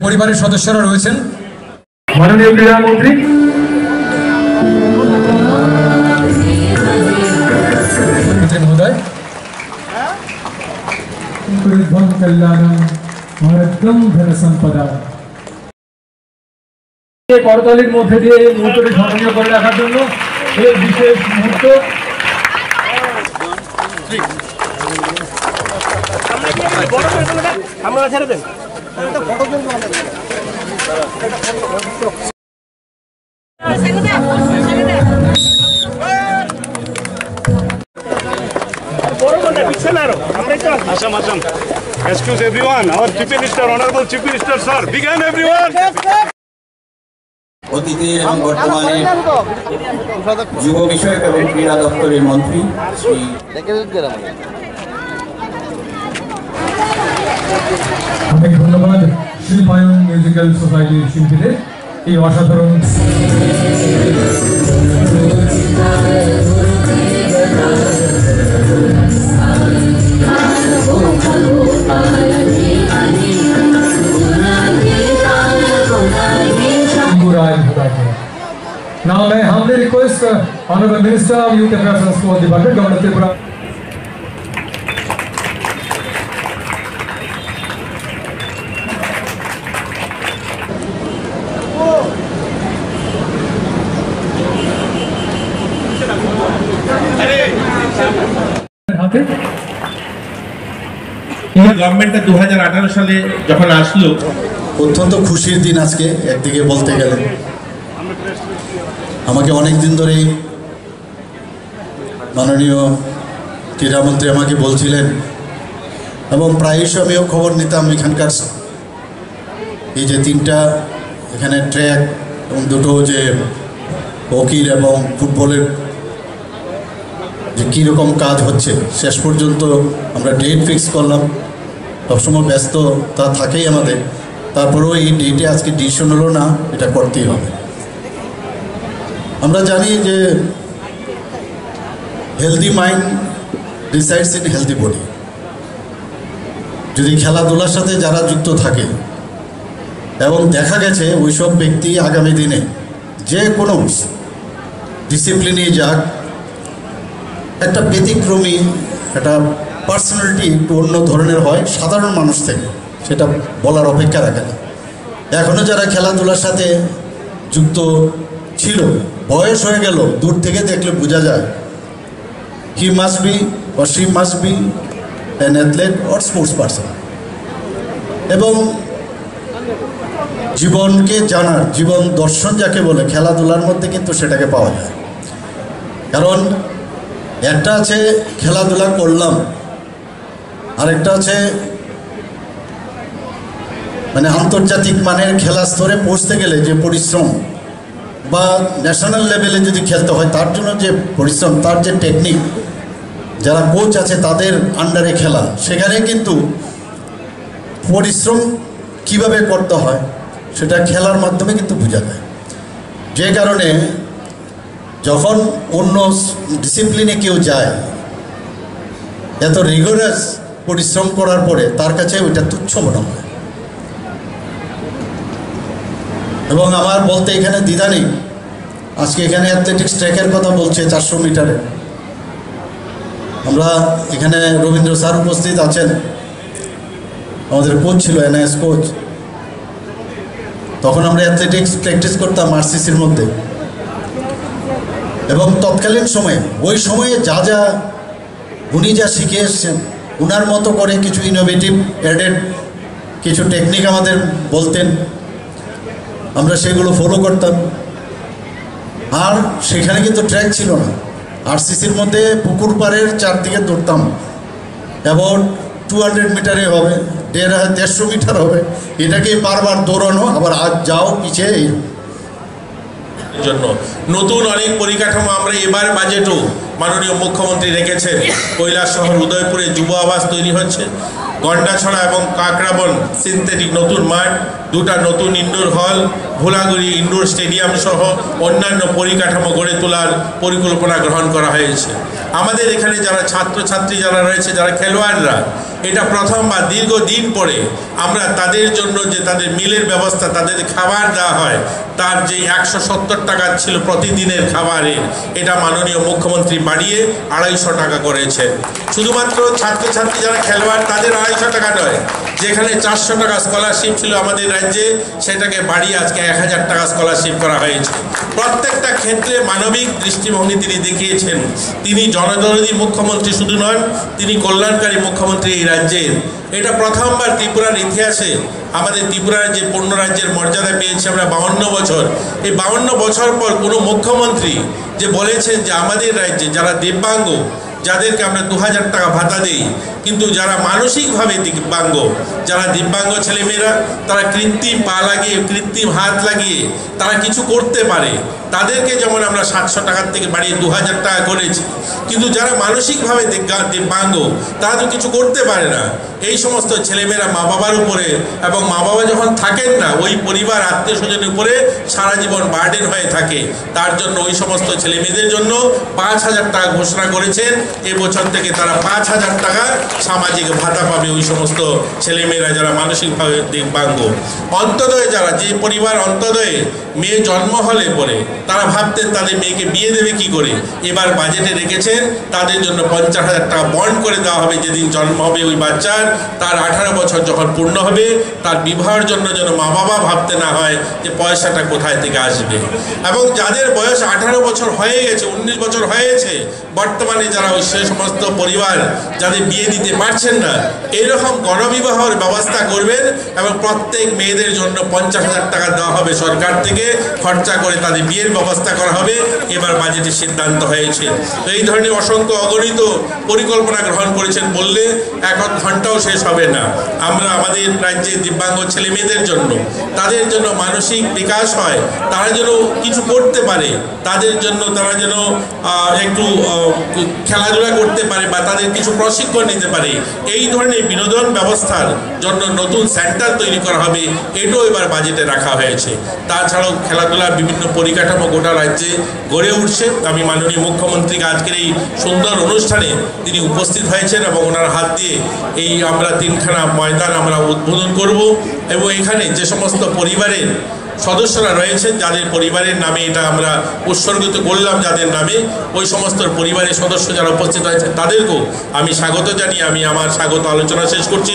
পরিবারের সদস্যরা রয়েছেন। মাননীয় ক্রীড়ামন্ত্রী মহোদয় করতালির মধ্যে দিয়ে এই মুহূর্তটি স্মরণীয় করে রাখার জন্য এই বিশেষ মুহূর্ত Excuse everyone, our Chief Minister, Honorable Chief Minister, sir, begin everyone. অতীতে এবং বর্তমানে যুব বিষয়ক এবং ক্রীড়া দপ্তরের মন্ত্রী শ্রী অনেক ধন্যবাদ শিল্পায়ন মিউজিক্যাল সোসাইটির শিল্পীদের এই অসাধারণ Now may I humbly request Honorable Minister of Youth Affairs and Sport Department, Governor Tripura. গভর্নমেন্টটা 2018 সালে যখন আসলো অত্যন্ত খুশির দিন আজকে একদিকে বলতে গেলে আমাকে অনেক দিন ধরেই মাননীয় ক্রীড়ামন্ত্রী আমাকে বলছিলেন এবং প্রায়শই আমিও খবর নিতাম এখানকার এই যে তিনটা এখানে ট্র্যাক এবং দুটো যে হকির এবং ফুটবলের যে কীরকম কাজ হচ্ছে শেষ পর্যন্ত আমরা ডেট ফিক্স করলাম। সবসময় ব্যস্ততা থাকেই আমাদের, তারপরেও এই ডেটে আজকে ডিসিশন হলো না, এটা করতেই হবে। আমরা জানি যে healthy mind resides in healthy body. যদি খেলাধুলার সাথে যারা যুক্ত থাকে এবং দেখা গেছে ওইসব ব্যক্তি আগামী দিনে যে কোনো ডিসিপ্লিনে যাক, একটা ব্যতিক্রমী একটা পার্সোনালিটি একটু অন্য ধরনের হয় সাধারণ মানুষ থেকে, সেটা বলার অপেক্ষা রাখে না। এখনও যারা খেলাধুলার সাথে যুক্ত ছিল, বয়স হয়ে গেল, দূর থেকে দেখলে বোঝা যায় he must be or she must be an athlete or sports person। এবং জীবনকে জানার জীবন দর্শন যাকে বলে খেলাধুলার মধ্যে কিন্তু সেটাকে পাওয়া যায়। কারণ একটা আছে খেলাধুলা করলাম, আরেকটা আছে মানে আন্তর্জাতিক মানের খেলা স্তরে পৌঁছতে গেলে যে পরিশ্রম, বা ন্যাশনাল লেভেলে যদি খেলতে হয় তার জন্য যে পরিশ্রম, তার যে টেকনিক, যারা কোচ আছে তাদের আন্ডারে খেলা, সেখানে কিন্তু পরিশ্রম কিভাবে করতে হয় সেটা খেলার মাধ্যমে কিন্তু বোঝা যায়। যে কারণে যখন অন্য ডিসিপ্লিনে কেউ যায়, এত রিগোরাস পরিশ্রম করার পরে তার কাছে ওইটা তুচ্ছ মনে হয়। এবং আমার বলতে এখানে দ্বিধা নেই, আজকে এখানে অ্যাথলেটিক্স ট্র্যাকের কথা বলছে 400 মিটারে। আমরা এখানে রবীন্দ্র স্যার উপস্থিত আছেন, আমাদের কোচ ছিল এনআইএস কোচ। তখন আমরা অ্যাথলেটিক্স প্র্যাকটিস করতাম আরসিসির মধ্যে, এবং তৎকালীন সময়ে ওই সময়ে যা যা উনি যা শিখে এসছেন, উনার মতো করে কিছু ইনোভেটিভ অ্যাডেড কিছু টেকনিক আমাদের বলতেন, আমরা সেগুলো ফলো করতাম। আর সেখানে কিন্তু ট্র্যাক ছিল না, আরসিসির মধ্যে পুকুর পাড়ের চারদিকে দৌড়তাম। অ্যাবাউট 200 মিটারে হবে, 150 মিটার হবে, এটাকে বারবার দৌড়ানো, আবার আজ যাও পিছিয়ে। এই জন্য নতুন অনেক পরিকাঠামো আমরা এবার বাজেটও মাননীয় মুখ্যমন্ত্রী রেখেছেন। কৈলাসহর উদয়পুরে যুব আবাস তৈরি হচ্ছে, গন্ডাছড়া এবং কাকরাবন সিনথেটিক নতুন মাঠ, 2টা নতুন ইনডোর হল, ভোলাগুড়ি ইনডোর স্টেডিয়াম সহ অন্যান্য পরিকাঠামো গড়ে তোলার পরিকল্পনা গ্রহণ করা হয়েছে। আমাদের এখানে যারা ছাত্রছাত্রী যারা রয়েছে, যারা খেলোয়াড়রা, এটা প্রথমবার দীর্ঘদিন পরে আমরা তাদের জন্য যে তাদের মিলের ব্যবস্থা, তাদের খাবার দেওয়া হয়, তার যে 170 টাকা ছিল প্রতিদিনের খাবারের, এটা মাননীয় মুখ্যমন্ত্রী বাড়িয়ে 250 টাকা করেছেন। শুধুমাত্র ছাত্রছাত্রী যারা খেলোয়াড় তাদের 250 টাকা নয়, যেখানে 400 টাকা স্কলারশিপ ছিল আমাদের রাজ্যে, সেটাকে বাড়িয়ে আজকে 1000 টাকা স্কলারশিপ করা হয়েছে। প্রত্যেকটা ক্ষেত্রে মানবিক দৃষ্টিভঙ্গি তিনি দেখিয়েছেন। তিনি জনদরদী মুখ্যমন্ত্রী শুধু নন, তিনি কল্যাণকারী মুখ্যমন্ত্রী এই রাজ্যের। এটা প্রথমবার ত্রিপুরার ইতিহাসে আমাদের ত্রিপুরার যে পূর্ণ রাজ্যের মর্যাদা পেয়েছে আমরা 52 বছর, এই 52 বছর পর কোনো মুখ্যমন্ত্রী যে বলেছেন যে আমাদের রাজ্যে যারা দিব্যাঙ্গ, যাদেরকে আমরা 2000 টাকা ভাতা দিই, কিন্তু যারা মানসিকভাবে দিব্যাঙ্গ, যারা দিব্যাঙ্গ ছেলেমেয়েরা, তারা কৃত্রিম পা লাগিয়ে কৃত্রিম হাত লাগিয়ে তারা কিছু করতে পারে, তাদেরকে যেমন আমরা 700 টাকার থেকে বাড়িয়ে 2000 টাকা করেছি। কিন্তু যারা মানসিকভাবে দিব্যাঙ্গ, তারা তো কিছু করতে পারে না, এই সমস্ত ছেলেমেয়েরা মা বাবার উপরে, এবং মা বাবা যখন থাকেন না, ওই পরিবার আত্মীয় স্বজনের উপরে সারা জীবন বার্ডেন হয়ে থাকে। তার জন্য ওই সমস্ত ছেলেমেয়েদের জন্য 5000 টাকা ঘোষণা করেছেন। এবছর থেকে তারা 5000 টাকা সামাজিক ভাতা পাবে ওই সমস্ত ছেলেমেয়েরা যারা মানসিকভাবে দিব্যাঙ্গ। অন্তদয় যারা, যে পরিবার অন্তদয়ে মেয়ে জন্ম হলে পরে তারা ভাবতেন তাদের মেয়েকে বিয়ে দেবে কি করে, এবার বাজেটে রেখেছেন তাদের জন্য 50,000 টাকা বন্ড করে দেওয়া হবে। যেদিন জন্ম হবে ওই বাচ্চার, তার 18 বছর যখন পূর্ণ হবে, তার বিবাহের জন্য যেন মা বাবা ভাবতে না হয় যে পয়সাটা কোথায় থেকে আসবে। এবং যাদের বয়স 18 বছর হয়ে গেছে, 19 বছর হয়েছে, বর্তমানে যারা সে সমস্ত পরিবার যাদের বিয়ে দিতে পারছেন না, এইরকম গণবিবাহের ব্যবস্থা করবেন এবং প্রত্যেক মেয়েদের জন্য 50,000 টাকা দেওয়া হবে সরকার থেকে, খরচা করে তাদের বিয়ের ব্যবস্থা করা হবে। এবার বাজেটের সিদ্ধান্ত হয়েছে। তো এই ধরনের অসংখ্য অগণিত পরিকল্পনা গ্রহণ করেছেন বললে 1 ঘন্টাও শেষ হবে না। আমরা আমাদের রাজ্যে দিব্যাঙ্গ ছেলে মেয়েদের জন্য, তাদের জন্য মানসিক বিকাশ হয়, তারা যেন কিছু করতে পারে, তাদের জন্য তারা যেন একটু খেলাধুলা করতে পারে বা তাদের কিছু প্রশিক্ষণ নিতে পারে, এই ধরনের বিনোদন ব্যবস্থার জন্য নতুন সেন্টার তৈরি করা হবে, এটাও এবার বাজেটে রাখা হয়েছে। তাছাড়াও খেলাধুলার বিভিন্ন পরিকাঠামো গোটা রাজ্যে গড়ে উঠছে। আমি মাননীয় মুখ্যমন্ত্রীকে আজকের এই সুন্দর অনুষ্ঠানে তিনি উপস্থিত হয়েছেন এবং ওনার হাত দিয়ে এই আমরা 3খানা ময়দান আমরা উদ্বোধন করব। এবং এখানে যে সমস্ত পরিবারের সদস্যরা রয়েছেন, যাদের পরিবারের নামে এটা আমরা উৎসর্গিত করলাম, যাদের নামে, ওই সমস্ত পরিবারের সদস্য যারা উপস্থিত হয়েছে তাদেরকেও আমি স্বাগত জানিয়ে আমি আমার স্বাগত আলোচনা শেষ করছি।